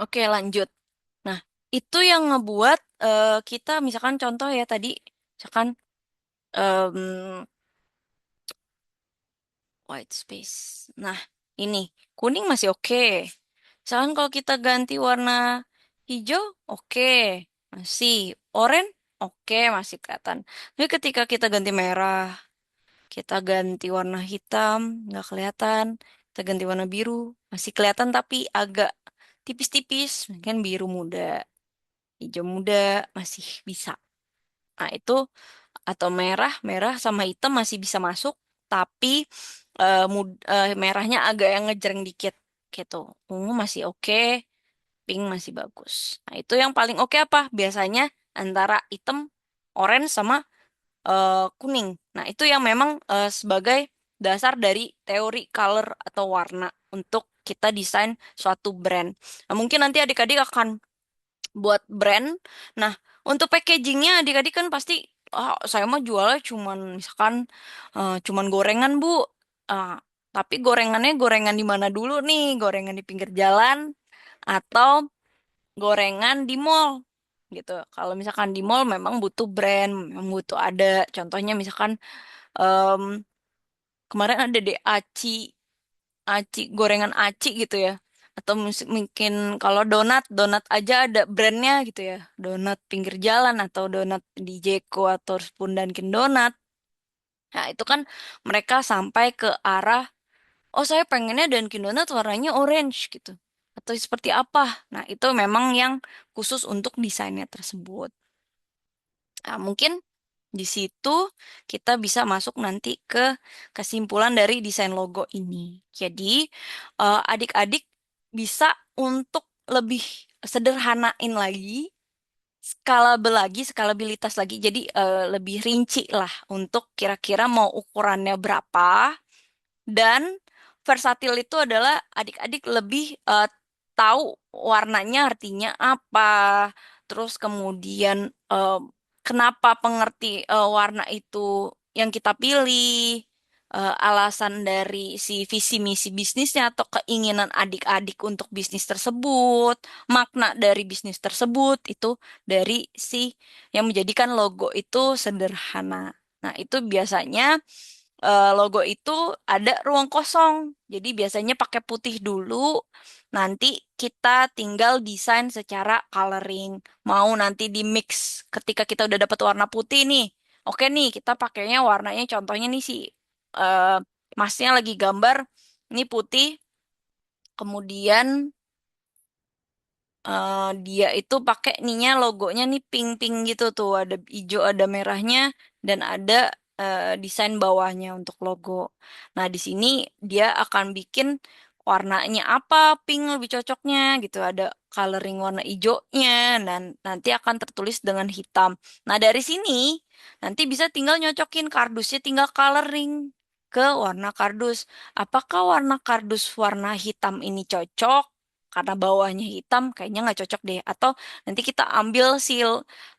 Oke, lanjut. Nah, itu yang ngebuat kita misalkan contoh ya tadi, misalkan em, white space. Nah, ini kuning masih oke. Misalkan kalau kita ganti warna hijau, oke, masih oranye, oke, masih kelihatan. Tapi ketika kita ganti merah, kita ganti warna hitam, nggak kelihatan. Kita ganti warna biru, masih kelihatan tapi agak tipis-tipis, mungkin biru muda, hijau muda masih bisa. Nah, itu atau merah, merah sama hitam masih bisa masuk, tapi merahnya agak yang ngejreng dikit gitu. Ungu masih oke, pink masih bagus. Nah, itu yang paling oke apa? Biasanya antara hitam, orange sama kuning. Nah, itu yang memang sebagai dasar dari teori color atau warna untuk kita desain suatu brand. Nah, mungkin nanti adik-adik akan buat brand. Nah, untuk packagingnya adik-adik kan pasti, ah, saya mah jualnya cuman misalkan cuman gorengan, Bu. Ah, tapi gorengannya gorengan di mana dulu nih? Gorengan di pinggir jalan atau gorengan di mall gitu. Kalau misalkan di mall memang butuh brand, memang butuh ada. Contohnya misalkan em, kemarin ada deh aci gorengan aci gitu ya. Atau mungkin kalau donat, donat aja ada brandnya gitu ya. Donat pinggir jalan atau donat di Jeko ataupun Dunkin Donat. Nah, itu kan mereka sampai ke arah, oh saya pengennya Dunkin Donat warnanya orange gitu. Atau seperti apa. Nah, itu memang yang khusus untuk desainnya tersebut. Nah, mungkin di situ kita bisa masuk nanti ke kesimpulan dari desain logo ini. Jadi, adik-adik bisa untuk lebih sederhanain lagi, skalabilitas lagi. Jadi, lebih rinci lah untuk kira-kira mau ukurannya berapa. Dan versatil itu adalah adik-adik lebih tahu warnanya artinya apa. Terus kemudian kenapa pengerti warna itu yang kita pilih. Alasan dari si visi misi bisnisnya atau keinginan adik-adik untuk bisnis tersebut, makna dari bisnis tersebut itu dari si yang menjadikan logo itu sederhana. Nah, itu biasanya logo itu ada ruang kosong. Jadi biasanya pakai putih dulu, nanti kita tinggal desain secara coloring. Mau nanti di mix ketika kita udah dapat warna putih nih. Oke nih, kita pakainya warnanya contohnya nih sih eh masnya lagi gambar ini putih, kemudian dia itu pakai ninya logonya nih pink-pink gitu tuh, ada hijau, ada merahnya, dan ada desain bawahnya untuk logo. Nah, di sini dia akan bikin warnanya apa, pink lebih cocoknya gitu, ada coloring warna hijaunya, dan nanti akan tertulis dengan hitam. Nah, dari sini nanti bisa tinggal nyocokin kardusnya, tinggal coloring ke warna kardus. Apakah warna kardus warna hitam ini cocok? Karena bawahnya hitam kayaknya nggak cocok deh, atau nanti kita ambil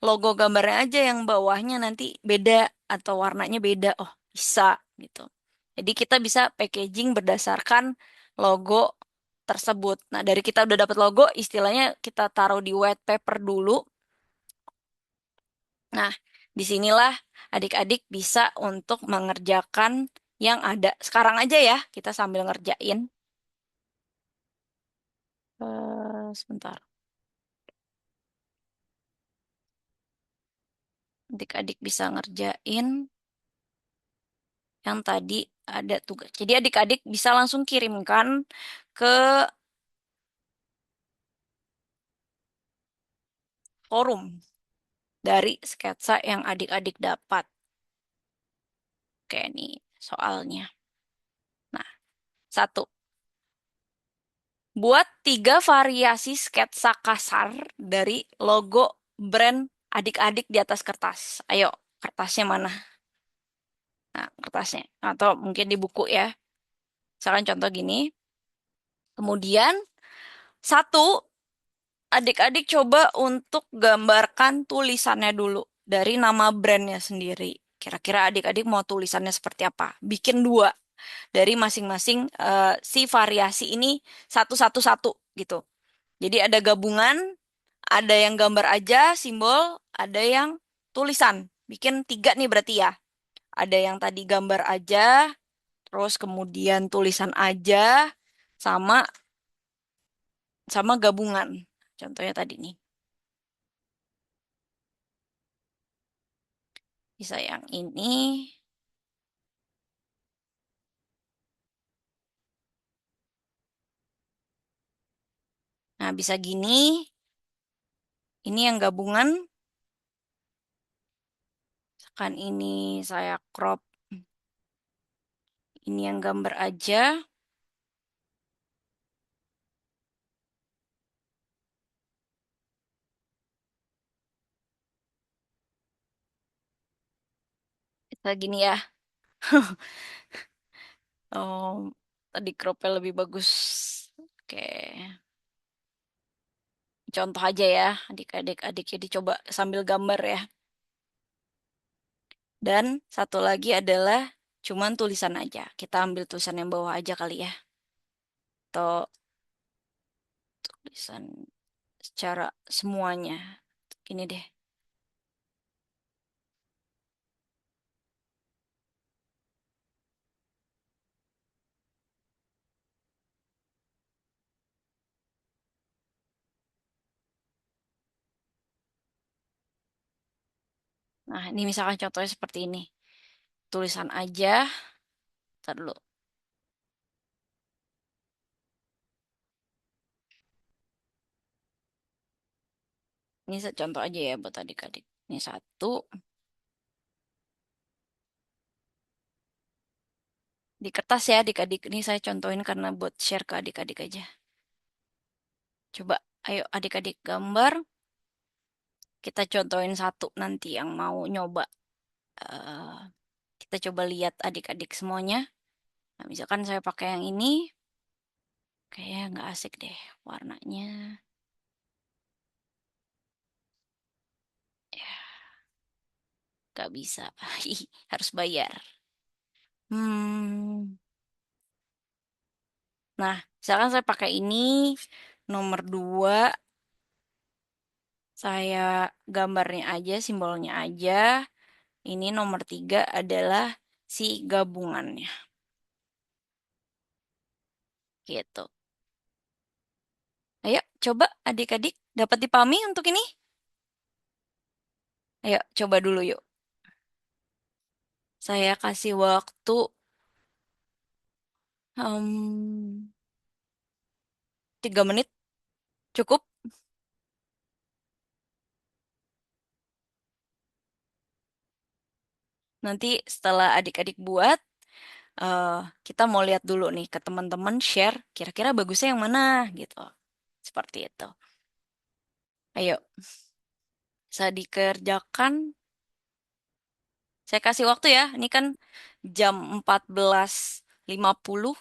logo gambarnya aja yang bawahnya nanti beda atau warnanya beda, oh bisa gitu. Jadi kita bisa packaging berdasarkan logo tersebut. Nah, dari kita udah dapat logo, istilahnya kita taruh di white paper dulu. Nah, disinilah adik-adik bisa untuk mengerjakan yang ada sekarang aja ya, kita sambil ngerjain. Sebentar. Adik-adik bisa ngerjain yang tadi ada tugas. Jadi adik-adik bisa langsung kirimkan ke forum dari sketsa yang adik-adik dapat. Kayak nih soalnya. Nah, satu. Buat tiga variasi sketsa kasar dari logo brand adik-adik di atas kertas. Ayo, kertasnya mana? Nah, kertasnya. Atau mungkin di buku ya. Misalkan contoh gini. Kemudian, satu, adik-adik coba untuk gambarkan tulisannya dulu dari nama brandnya sendiri. Kira-kira adik-adik mau tulisannya seperti apa? Bikin dua dari masing-masing si variasi ini satu-satu-satu gitu. Jadi ada gabungan, ada yang gambar aja, simbol, ada yang tulisan. Bikin tiga nih berarti ya. Ada yang tadi gambar aja, terus kemudian tulisan aja, sama sama gabungan. Contohnya tadi nih. Bisa yang ini. Nah, bisa gini. Ini yang gabungan. Kan ini saya crop. Ini yang gambar aja. Bisa gini ya. Oh, tadi cropnya lebih bagus. Oke. Contoh aja ya, adik-adik jadi coba sambil gambar ya. Dan satu lagi adalah cuman tulisan aja. Kita ambil tulisan yang bawah aja kali ya. Atau tulisan secara semuanya. Ini deh. Nah, ini misalkan contohnya seperti ini. Tulisan aja. Ntar dulu. Ini contoh aja ya buat adik-adik. Ini satu. Di kertas ya adik-adik. Ini saya contohin karena buat share ke adik-adik aja. Coba, ayo adik-adik gambar. Kita contohin satu nanti yang mau nyoba. Eh, kita coba lihat adik-adik semuanya. Nah, misalkan saya pakai yang ini. Kayaknya nggak asik deh warnanya. Ya, nggak bisa. Harus bayar. Hmm. Nah, misalkan saya pakai ini. Nomor dua. Saya gambarnya aja, simbolnya aja. Ini nomor tiga adalah si gabungannya. Gitu. Ayo, coba adik-adik dapat dipahami untuk ini? Ayo, coba dulu yuk. Saya kasih waktu 3 menit. Cukup? Nanti setelah adik-adik buat, eh, kita mau lihat dulu nih ke teman-teman share. Kira-kira bagusnya yang mana gitu. Seperti itu. Ayo, bisa dikerjakan. Saya kasih waktu ya. Ini kan jam 14.50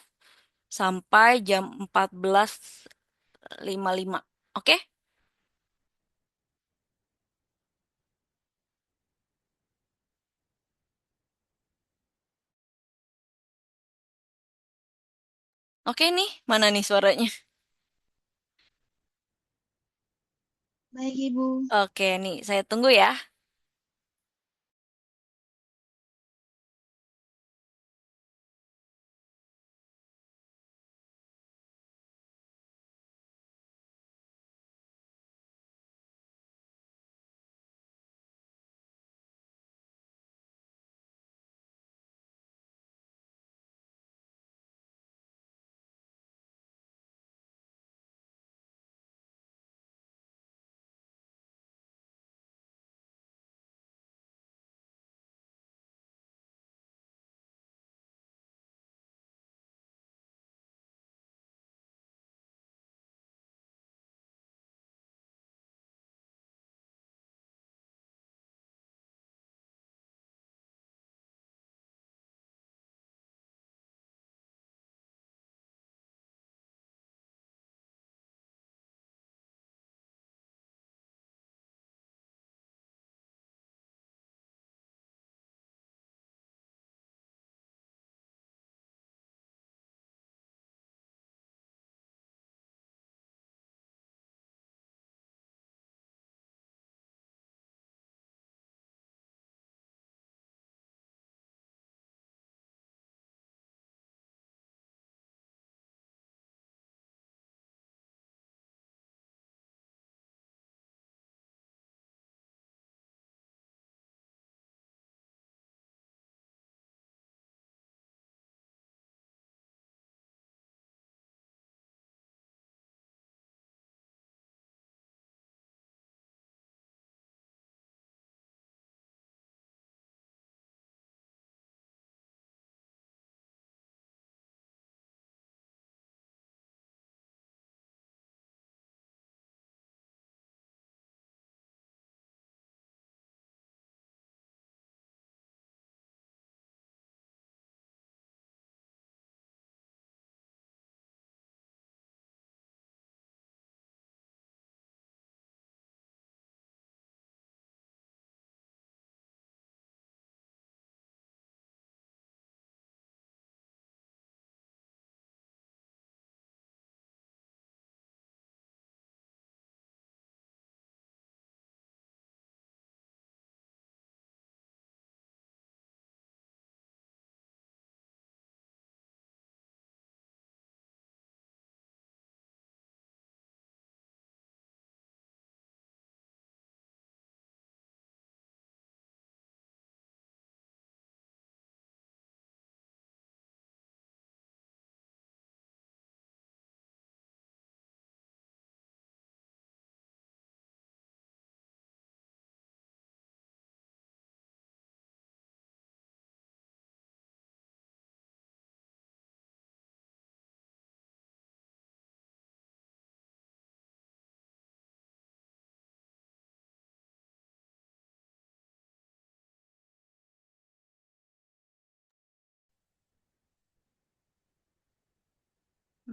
sampai jam 14.55. Oke? Oke nih, mana nih suaranya? Baik, Ibu. Oke nih, saya tunggu ya.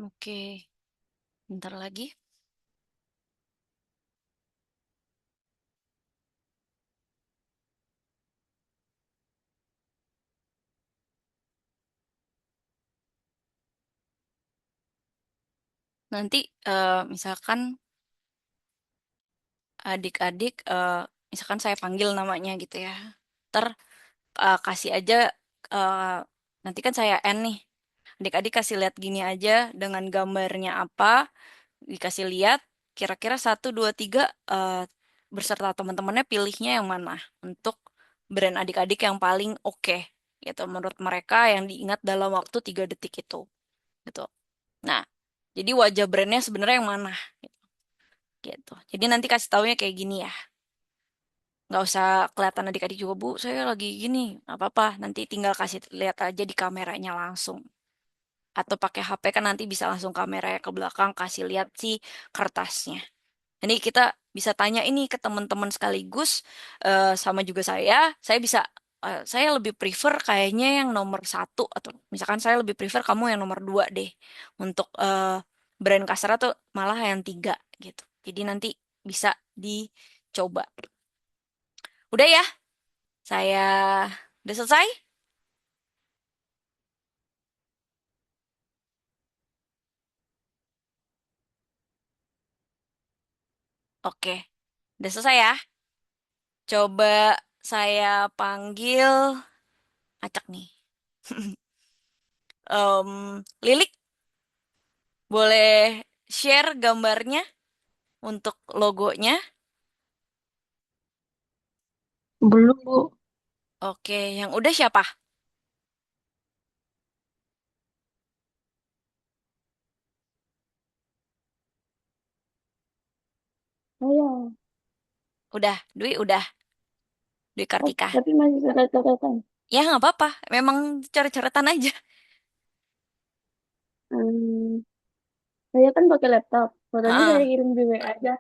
Oke, bentar lagi. Nanti misalkan adik-adik, misalkan saya panggil namanya gitu ya. Ntar kasih aja, eh, nanti kan saya N nih. Adik-adik kasih lihat gini aja dengan gambarnya apa, dikasih lihat, kira-kira satu, dua, tiga, berserta teman-temannya pilihnya yang mana untuk brand adik-adik yang paling oke, gitu, menurut mereka yang diingat dalam waktu 3 detik itu, gitu. Nah, jadi wajah brandnya sebenarnya yang mana, gitu. Jadi nanti kasih taunya kayak gini ya. Nggak usah kelihatan adik-adik juga, Bu, saya lagi gini. Nggak apa-apa, nanti tinggal kasih lihat aja di kameranya langsung. Atau pakai HP kan nanti bisa langsung kameranya ke belakang, kasih lihat si kertasnya. Jadi kita bisa tanya ini ke teman-teman sekaligus, sama juga saya bisa, saya lebih prefer kayaknya yang nomor satu, atau misalkan saya lebih prefer kamu yang nomor dua deh untuk brand kasar, atau malah yang tiga gitu. Jadi nanti bisa dicoba. Udah ya, saya udah selesai. Oke, udah selesai ya. Coba saya panggil acak nih. Lilik, boleh share gambarnya untuk logonya. Belum, Bu. Oke, yang udah siapa? Saya. Udah, Dwi udah. Dwi Oh, Kartika. tapi masih coret-coretan. Ya nggak apa-apa, memang coret-coretan aja. Hmm, saya kan pakai laptop. Fotonya saya Heeh. kirim di WA aja.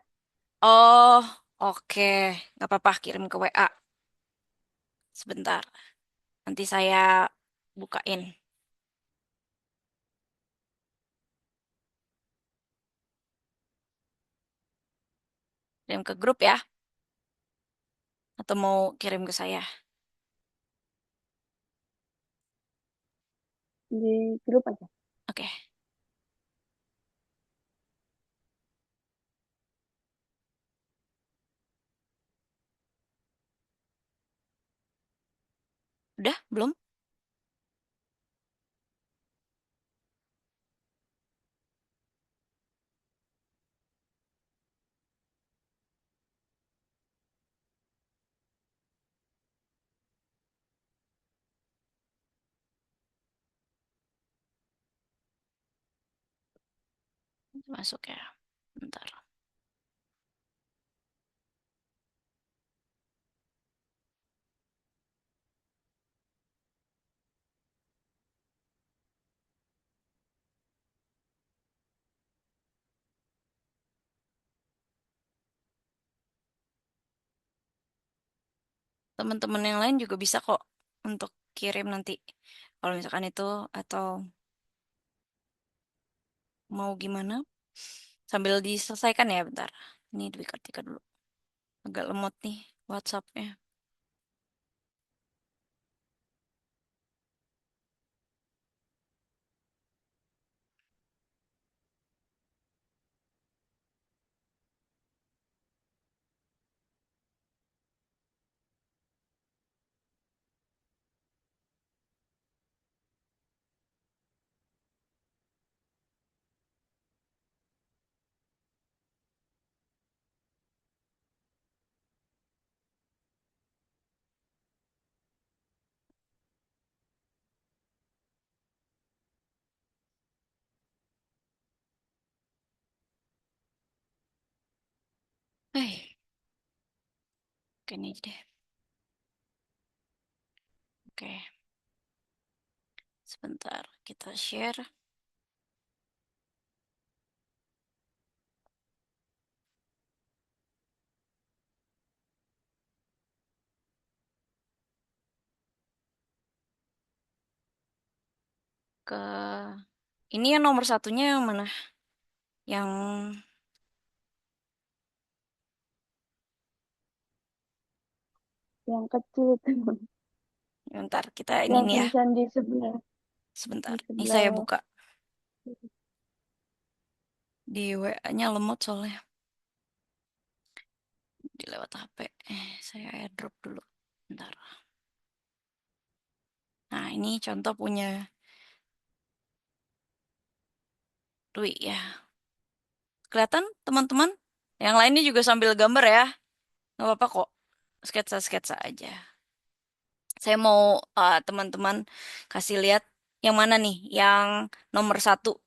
Oh, oke. Nggak apa-apa, kirim ke WA. Sebentar, nanti saya bukain. Kirim ke grup ya, atau mau kirim ke saya? Di grup aja. Oke, udah, belum? Masuk ya. Bentar. Teman-teman yang lain juga bisa kok untuk kirim nanti. Kalau misalkan itu, atau mau gimana? Sambil diselesaikan ya, bentar. Ini Dwi Kartika dulu. Agak lemot nih WhatsApp-nya. Eh, oke ini aja deh. Oke, sebentar. Kita share ke Ini yang nomor satunya yang mana? Yang Yang kecil itu. bentar kita ini Yang nih ya. tulisan di sebelah. Di Sebentar. Ini saya sebelah. buka di WA-nya lemot soalnya di lewat HP. Saya airdrop dulu. Bentar. Nah, ini contoh punya Dwi ya. Kelihatan teman-teman? Yang lainnya juga sambil gambar ya. Nggak apa-apa kok. Sketsa-sketsa aja. Saya mau teman-teman kasih lihat yang mana nih? Yang nomor satu.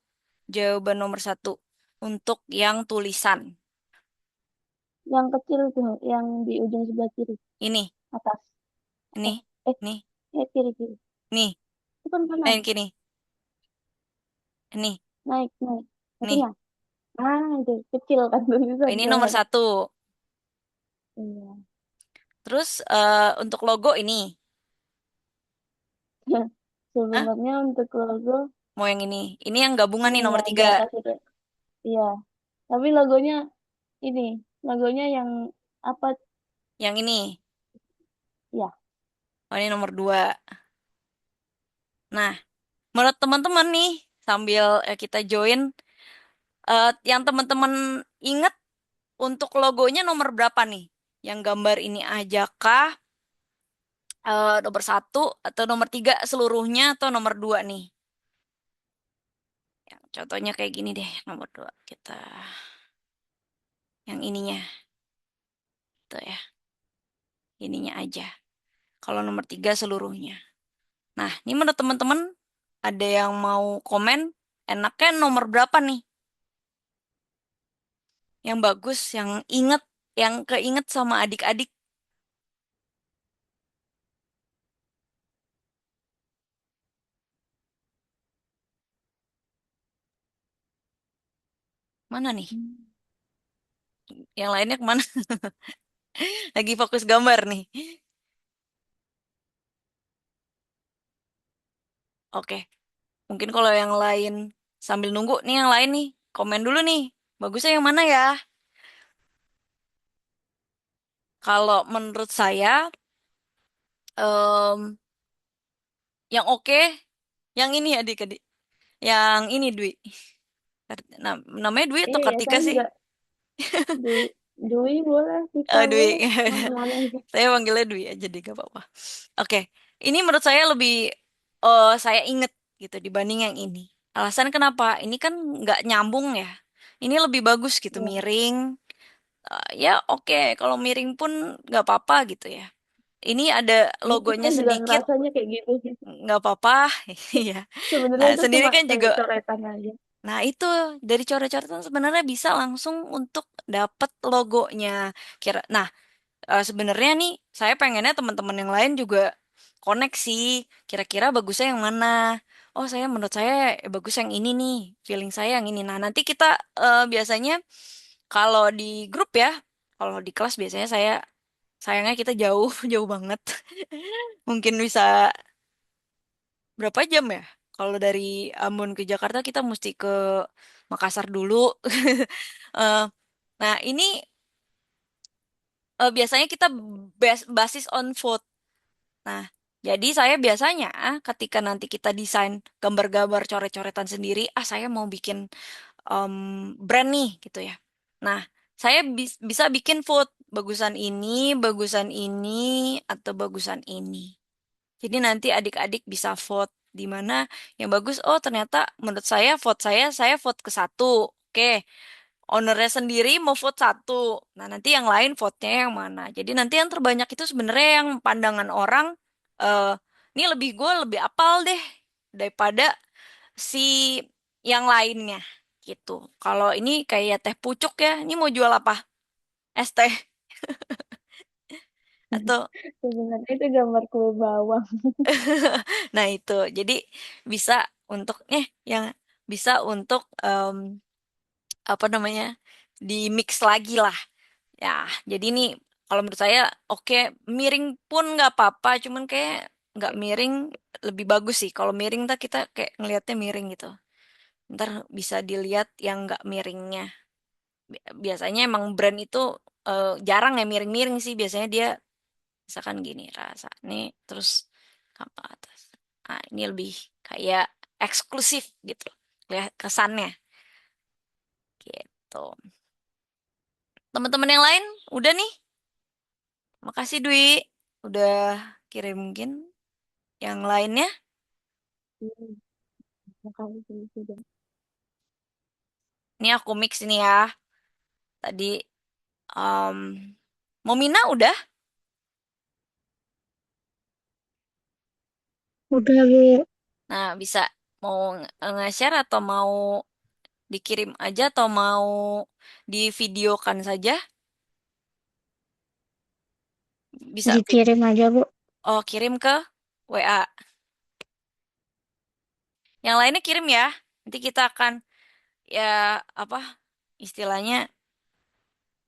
Jawaban nomor satu. Untuk yang tulisan. Yang kecil itu. Yang di ujung sebelah kiri. Ini, Atas. ini, Atas. Eh, nih, kiri kiri. nih. Itu kan Nah, kanan. yang kini. Ini, Naik naik. nih. Satunya. Ah, itu kecil kan tulisan Ini nomor kan. satu. Iya. Terus untuk logo ini. Hah? Sebenarnya untuk logo Mau yang ini. Ini yang gabungan nih ini nomor yang di tiga. atas itu. Iya. Tapi logonya ini. Logonya yang apa? Yang ini. Ya. Oh, ini nomor dua. Nah, menurut teman-teman nih, sambil kita join, yang teman-teman ingat untuk logonya nomor berapa nih? Yang gambar ini aja kah? Nomor satu atau nomor tiga seluruhnya atau nomor dua nih? Yang contohnya kayak gini deh, nomor dua kita yang ininya, tuh ya, ininya aja. Kalau nomor tiga seluruhnya. Nah, ini menurut teman-teman ada yang mau komen, enaknya nomor berapa nih? Yang bagus, yang inget, yang keinget sama adik-adik. Mana nih? Hmm. Yang lainnya kemana? Lagi fokus gambar nih. Oke, mungkin kalau yang lain sambil nunggu nih yang lain nih, komen dulu nih. Bagusnya yang mana ya? Kalau menurut saya, em, yang oke, yang ini adik-adik. Yang ini Dwi. Namanya Dwi atau Iya, ya, Kartika saya sih? juga du Dwi boleh, Tika Dwi. boleh, mana-mana aja. Saya panggilnya Dwi aja deh, gak apa-apa. Oke, ini menurut saya lebih saya inget gitu dibanding yang ini. Alasan kenapa? Ini kan nggak nyambung ya. Ini lebih bagus gitu, Ya. miring. Ya oke, kalau miring pun nggak apa-apa gitu ya. Ini ada Kita logonya juga sedikit, ngerasanya kayak gitu sih. nggak apa-apa. Iya. Sebenarnya Nah, itu sendiri cuma kan juga. kayak coretan aja. Nah, itu dari coret-coretan sebenarnya bisa langsung untuk dapet logonya. Nah, sebenarnya nih saya pengennya teman-teman yang lain juga koneksi. Kira-kira bagusnya yang mana? Oh, menurut saya bagus yang ini nih. Feeling saya yang ini. Nah, nanti kita biasanya kalau di grup ya, kalau di kelas biasanya sayangnya kita jauh jauh banget. Mungkin bisa berapa jam ya? Kalau dari Ambon ke Jakarta kita mesti ke Makassar dulu. Eh, nah, ini biasanya kita basis on vote. Nah, jadi saya biasanya ketika nanti kita desain gambar-gambar coret-coretan sendiri, saya mau bikin em, brand nih gitu ya. Nah, saya bisa bikin vote bagusan ini, atau bagusan ini. Jadi nanti adik-adik bisa vote di mana yang bagus. Oh, ternyata menurut saya vote ke satu. Oke, ownernya sendiri mau vote satu. Nah, nanti yang lain vote-nya yang mana. Jadi nanti yang terbanyak itu sebenarnya yang pandangan orang, eh ini gue lebih apal deh daripada si yang lainnya gitu. Kalau ini kayak teh pucuk ya, ini mau jual apa? Es teh atau Sebenarnya itu gambar kue bawang. nah itu. Jadi bisa untuk yang bisa untuk apa namanya? Di mix lagi lah. Ya, jadi ini kalau menurut saya oke, miring pun nggak apa-apa, cuman kayak nggak miring lebih bagus sih. Kalau miring kita kayak ngelihatnya miring gitu. Ntar bisa dilihat yang nggak miringnya. Biasanya emang brand itu jarang ya miring-miring sih. Biasanya dia misalkan gini rasa nih terus ke atas. Nah, ini lebih kayak eksklusif gitu. Lihat kesannya gitu. Teman-teman yang lain udah nih. Makasih Dwi udah kirim mungkin yang lainnya. Hmm, makasih sudah. Ini aku mix ini ya. Tadi um, Momina udah. Udah, Bu. Nah, bisa mau nge-share atau mau dikirim aja atau mau divideokan saja? Bisa. Dikirim aja, Bu. Oh, kirim ke WA. Yang lainnya kirim ya. Nanti kita akan ya apa istilahnya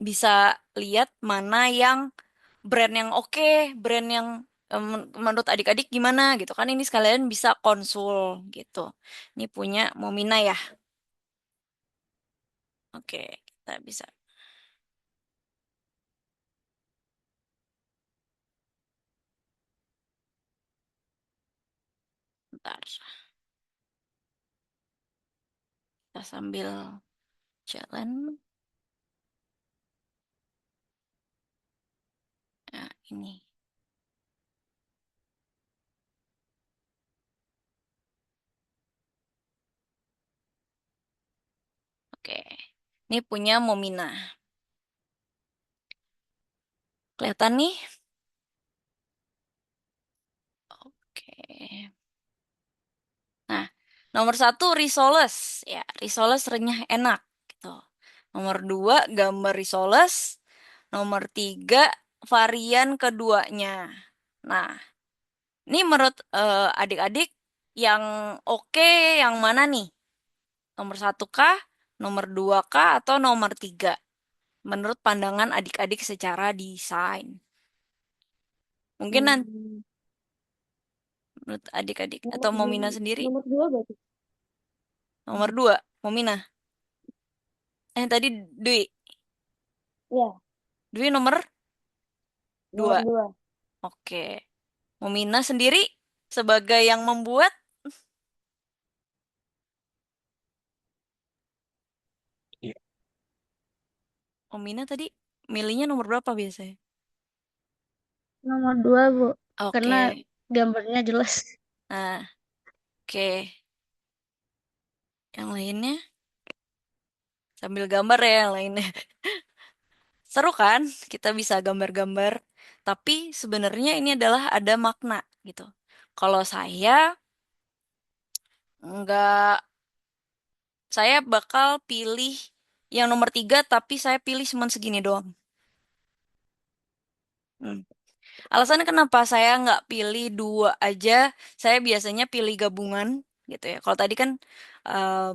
bisa lihat mana yang brand yang oke, brand yang menurut adik-adik gimana gitu kan. Ini sekalian bisa konsul gitu. Ini punya Momina ya. Oke, kita bisa. Bentar, kita sambil jalan. Nah, ini. Oke. Ini punya Momina. Kelihatan nih? Oke. Nah, nomor satu risoles. Ya, risoles renyah enak. Gitu. Nomor dua gambar risoles. Nomor tiga varian keduanya. Nah, ini menurut adik-adik yang oke yang mana nih? Nomor satu kah? Nomor dua kah? Atau nomor tiga? Menurut pandangan adik-adik secara desain. Mungkin nanti Hmm, menurut adik-adik nomor atau dua, Momina sendiri. nomor dua berarti. Nomor dua, Momina. Tadi Dwi. Ya, Dwi nomor nomor dua. dua. Oke. Momina sendiri sebagai yang membuat. Momina tadi milihnya nomor berapa biasanya? Nomor dua, Bu. Karena Oke. gambarnya jelas. Nah, oke. Yang lainnya sambil gambar ya yang lainnya. Seru kan? Kita bisa gambar-gambar. Tapi sebenarnya ini adalah ada makna gitu. Kalau nggak, saya bakal pilih yang nomor tiga, tapi saya pilih cuma segini doang. Hmm. Alasannya kenapa saya nggak pilih dua aja, saya biasanya pilih gabungan gitu ya. Kalau tadi kan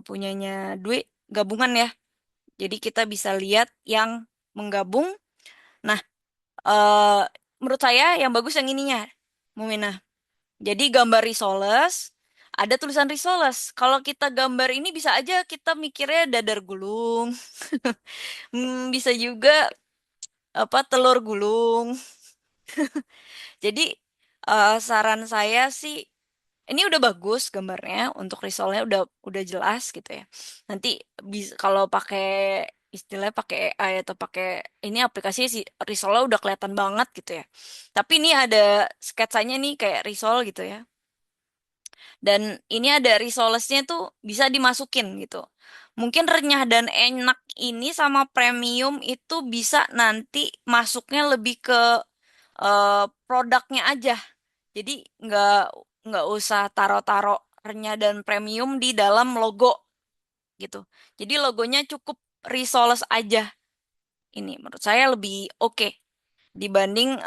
punyanya Dwi gabungan ya. Jadi kita bisa lihat yang menggabung. Nah, eh menurut saya yang bagus yang ininya, Mumina. Jadi gambar risoles, ada tulisan risoles. Kalau kita gambar ini bisa aja kita mikirnya dadar gulung, bisa juga apa telur gulung. Jadi saran saya sih ini udah bagus gambarnya untuk risolnya udah jelas gitu ya. Nanti bisa kalau pakai istilahnya pakai AI atau pakai ini aplikasi sih risolnya udah kelihatan banget gitu ya. Tapi ini ada sketsanya nih kayak risol gitu ya. Dan ini ada risolesnya tuh bisa dimasukin gitu. Mungkin renyah dan enak ini sama premium itu bisa nanti masuknya lebih ke produknya aja. Jadi nggak nggak usah taro-taro renyah dan premium di dalam logo gitu. Jadi logonya cukup Risoles aja. Ini menurut saya lebih oke dibanding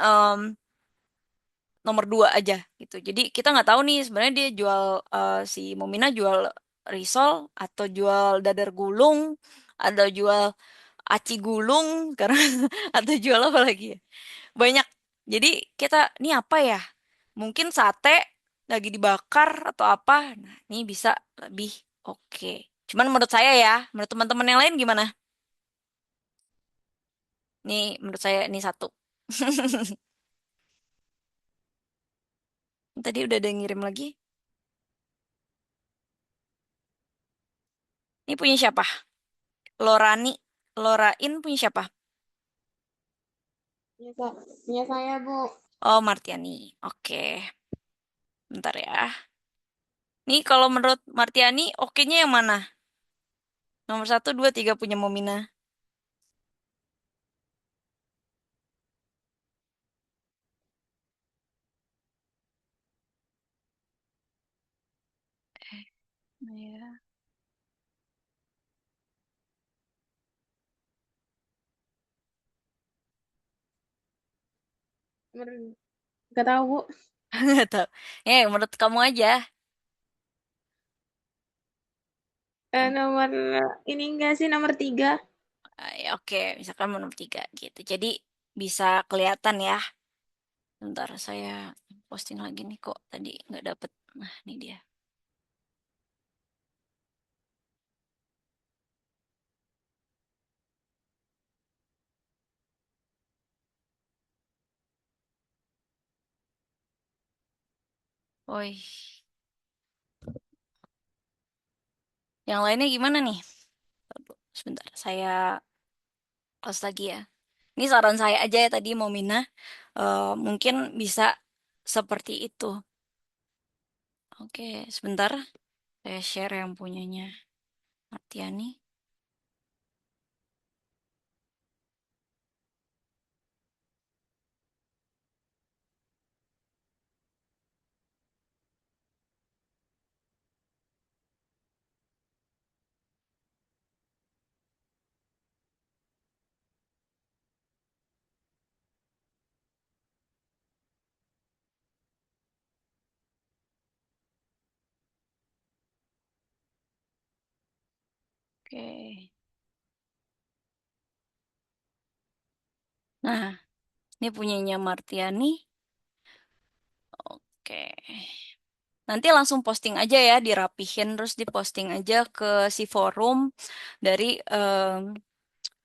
nomor dua aja gitu. Jadi kita nggak tahu nih sebenarnya dia jual si Momina jual risol atau jual dadar gulung, atau jual aci gulung karena atau jual apa lagi ya? Banyak. Jadi kita ini apa ya? Mungkin sate lagi dibakar atau apa. Nah, ini bisa lebih oke. Cuman menurut saya ya, menurut teman-teman yang lain gimana? Nih, menurut saya ini satu. Tadi udah ada yang ngirim lagi. Ini punya siapa? Lorani. Lorain punya siapa? Punya, punya saya, Bu. Oh, Martiani. Oke, bentar ya. Nih, kalau menurut Martiani, oke-nya yang mana? Nomor satu, dua, tiga punya Momina. Ya. Nggak tahu, Bu. Nggak tahu. Menurut kamu aja. Nomor ini enggak sih nomor 3. Ya, oke, misalkan mau nomor tiga gitu. Jadi bisa kelihatan ya. Bentar, saya posting lagi nih kok. Tadi nggak dapet. Nah, ini dia. Woi, yang lainnya gimana nih? Sebentar, saya close lagi ya. Ini saran saya aja ya tadi mau Mina. Mungkin bisa seperti itu. Oke, sebentar. Saya share yang punyanya Martiani. Oke. Nah, ini punyanya Martiani. Oke. Nanti langsung posting aja ya, dirapihin terus diposting aja ke si forum dari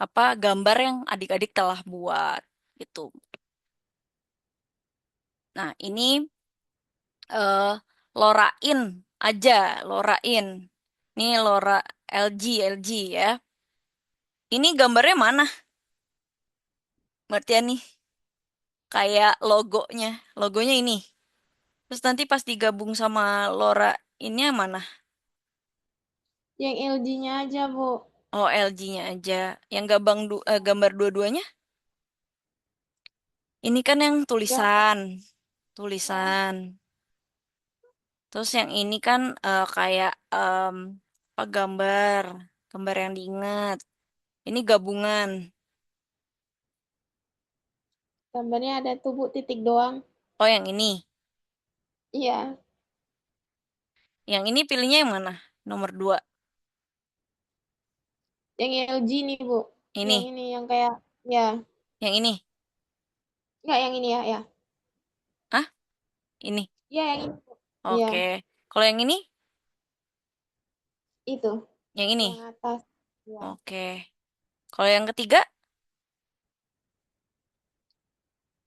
apa gambar yang adik-adik telah buat gitu. Nah, ini eh lorain aja, lorain. Ini Lora LG ya. Ini gambarnya mana? Martiani kayak logonya. Logonya ini. Terus nanti pas digabung sama Lora ini yang mana? Yang LG-nya aja, Bu. Oh, LG-nya aja. Yang gambar dua-duanya? Ini kan yang Yang tulisan. ya, Tulisan. Terus yang ini kan kayak apa gambar. Gambar yang diingat. Ini gabungan. gambarnya ada tuh, Bu, titik doang. Oh, yang ini. Iya, Yang ini pilihnya yang mana? Nomor dua. yang LG nih, Bu. Yang Ini. ini yang kayak ya, Yang ini. enggak yang ini ya, ya. Hah? Ini. Iya, yang ini, Bu. Iya, Oke. Kalau yang ini? itu. Yang ini. Yang atas. Ya. Oke. Kalau yang ketiga?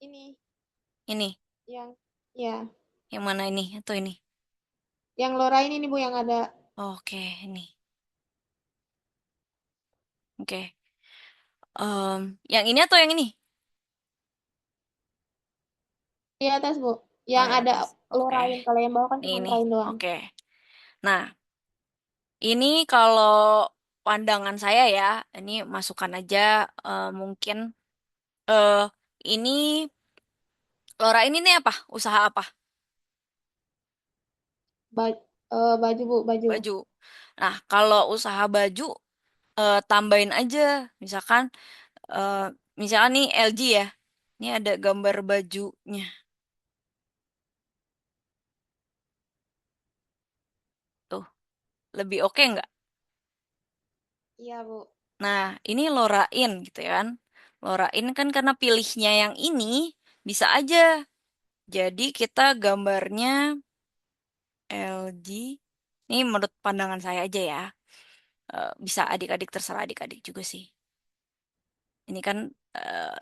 Ini Ini. yang ya, Yang mana ini? Atau ini? yang Lora ini nih, Bu, yang ada Oke, ini. Oke. Yang ini atau yang ini? di atas, Bu. Oh, Yang yang ada atas. Oke. Lorain. Kalau yang bawah kan cuma Ini. Lorain doang. Oke. Nah, ini kalau pandangan saya ya, ini masukan aja mungkin eh ini Laura ini nih apa? Usaha apa? Ba baju, Bu, baju. Baju. Nah, kalau usaha baju tambahin aja. Misalkan eh misalkan nih LG ya. Ini ada gambar bajunya. Tuh, lebih oke nggak? Iya, Bu. Nah, ini Lorain gitu ya kan. Lorain kan karena pilihnya yang ini, bisa aja. Jadi kita gambarnya LG. Ini menurut pandangan saya aja ya. Bisa adik-adik, terserah adik-adik juga sih. Ini kan eh,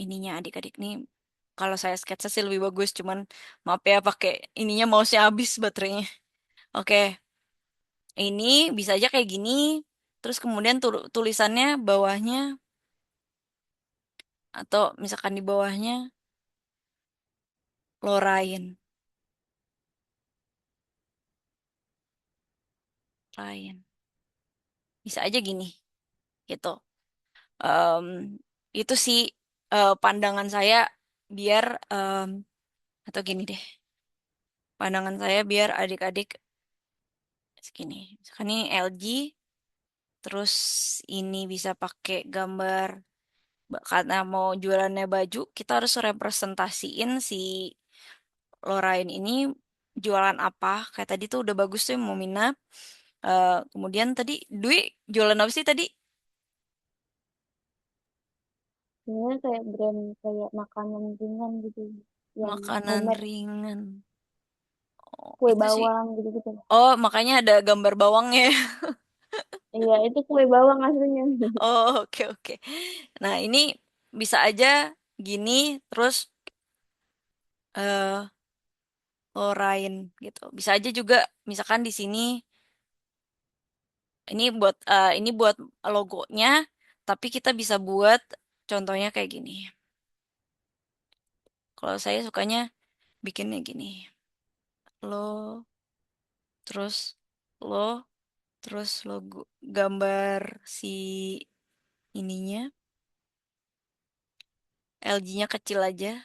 ininya adik-adik nih. Kalau saya sketsa sih lebih bagus, cuman maaf ya pakai ininya mouse-nya habis baterainya. Oke, ini bisa aja kayak gini. Terus kemudian tulisannya bawahnya atau misalkan di bawahnya Lorraine, Ryan. Bisa aja gini, gitu. Em, itu sih pandangan saya biar atau gini deh, pandangan saya biar adik-adik segini. Misalkan ini LG, terus ini bisa pakai gambar karena mau jualannya baju, kita harus representasiin si Lorraine ini jualan apa. Kayak tadi tuh udah bagus tuh Momina. Kemudian tadi Dwi jualan apa sih tadi? Sebenarnya kayak brand kayak makanan ringan gitu, yang Makanan homemade, ringan. Oh, kue itu sih. bawang gitu-gitu. Oh, makanya ada gambar bawangnya. Iya, itu kue bawang aslinya. Oh, oke oke. Nah, ini bisa aja gini terus eh Lorraine gitu. Bisa aja juga misalkan di sini ini buat logonya, tapi kita bisa buat contohnya kayak gini. Kalau saya sukanya bikinnya gini. Lo terus lo terus logo gambar si ininya LG-nya kecil aja.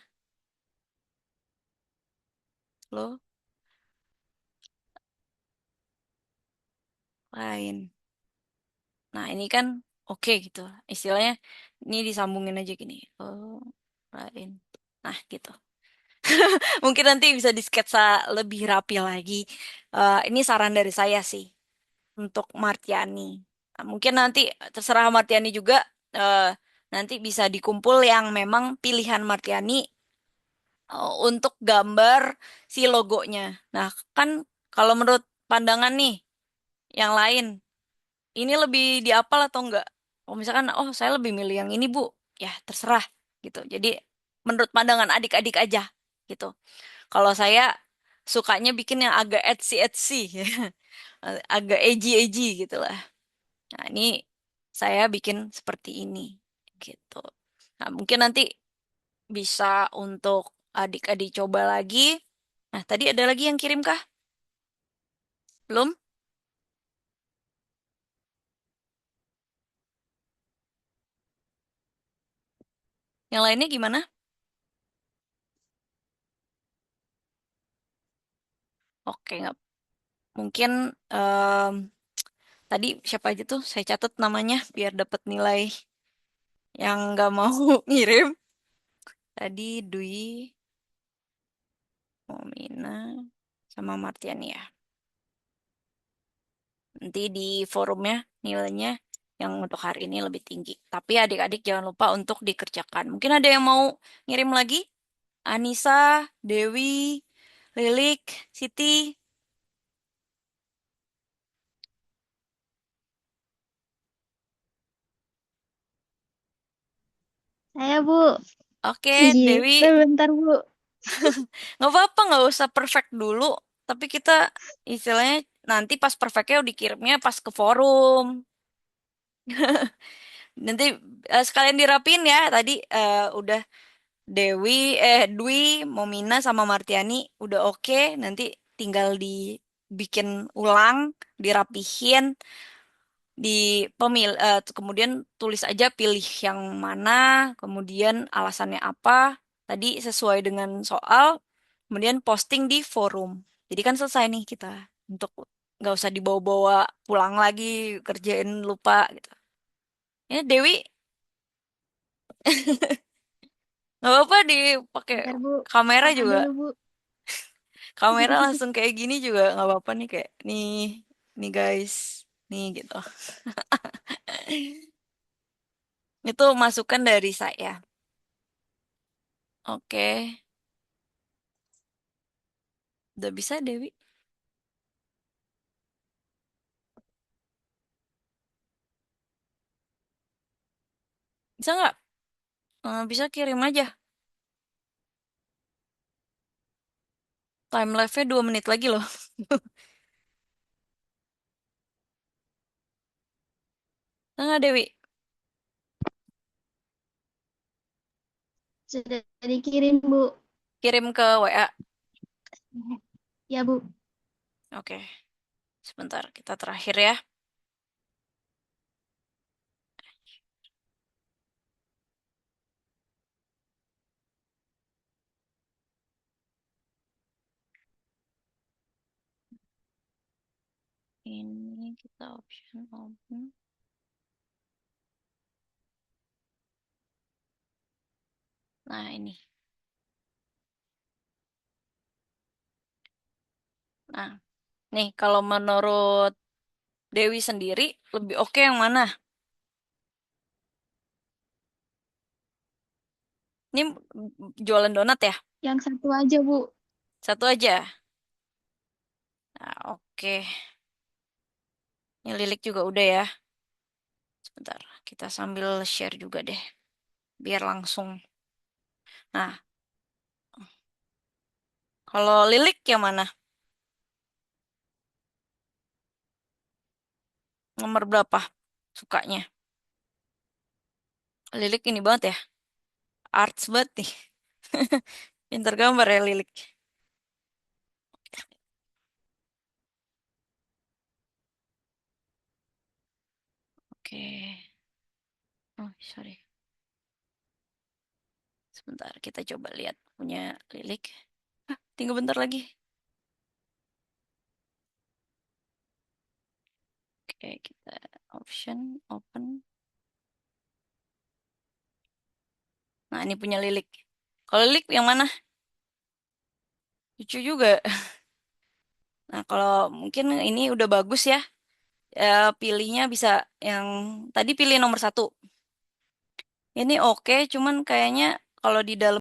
Lo lain. Nah, ini kan oke gitu. Istilahnya ini disambungin aja gini. Oh, lain. Nah, gitu. Mungkin nanti bisa disketsa lebih rapi lagi. Ini saran dari saya sih untuk Martiani. Nah, mungkin nanti terserah Martiani juga eh, nanti bisa dikumpul yang memang pilihan Martiani untuk gambar si logonya. Nah, kan kalau menurut pandangan nih yang lain ini lebih diapal atau enggak? Kalau misalkan, oh saya lebih milih yang ini Bu, ya terserah gitu. Jadi menurut pandangan adik-adik aja gitu. Kalau saya sukanya bikin yang agak etsy-etsy, agak edgy-edgy gitu lah. Nah ini saya bikin seperti ini gitu. Nah mungkin nanti bisa untuk adik-adik coba lagi. Nah tadi ada lagi yang kirim kah? Belum? Yang lainnya gimana? Oke, nggak mungkin tadi siapa aja tuh saya catat namanya biar dapat nilai yang nggak mau ngirim. Tadi Dwi, Momina, sama Martian ya. Nanti di forumnya nilainya yang untuk hari ini lebih tinggi. Tapi adik-adik jangan lupa untuk dikerjakan. Mungkin ada yang mau ngirim lagi? Anissa, Dewi, Lilik, Siti. Saya Bu, Oke, Dewi. gitu bentar Bu. Nggak apa-apa, nggak usah perfect dulu. Tapi kita istilahnya nanti pas perfectnya dikirimnya pas ke forum. Nanti sekalian dirapin ya. Tadi udah Dwi, Momina sama Martiani udah oke. Nanti tinggal dibikin ulang, dirapihin, di kemudian tulis aja pilih yang mana, kemudian alasannya apa. Tadi sesuai dengan soal, kemudian posting di forum. Jadi kan selesai nih kita untuk nggak usah dibawa-bawa pulang lagi kerjain lupa gitu. Ya Dewi nggak apa-apa dipakai Bentar Bu, kamera makan juga. dulu Bu. Kamera langsung kayak gini juga nggak apa-apa nih kayak nih guys, nih gitu. Itu masukan dari saya. Oke, udah bisa Dewi. Bisa nggak? Bisa kirim aja. Time life-nya 2 menit lagi loh. Bisa nggak, Dewi? Sudah dikirim, Bu. Kirim ke WA. Ya, Bu. Oke, sebentar. Kita terakhir ya. Ini kita option open. Nah, ini. Nah, nih kalau menurut Dewi sendiri, lebih oke yang mana? Ini jualan donat ya? Yang satu aja, Bu. Satu aja. Nah, oke. Ini lilik juga udah ya. Sebentar, kita sambil share juga deh. Biar langsung. Nah, kalau lilik yang mana? Nomor berapa sukanya? Lilik ini banget ya. Arts banget nih. Pinter gambar ya lilik. Oke. Oh, sorry. Sebentar, kita coba lihat punya lilik. Tinggal bentar lagi. Oke, kita option, open. Nah, ini punya lilik. Kalau lilik yang mana? Lucu juga. Nah, kalau mungkin ini udah bagus ya. Pilihnya bisa yang tadi pilih nomor satu. Ini oke, cuman kayaknya kalau di dalam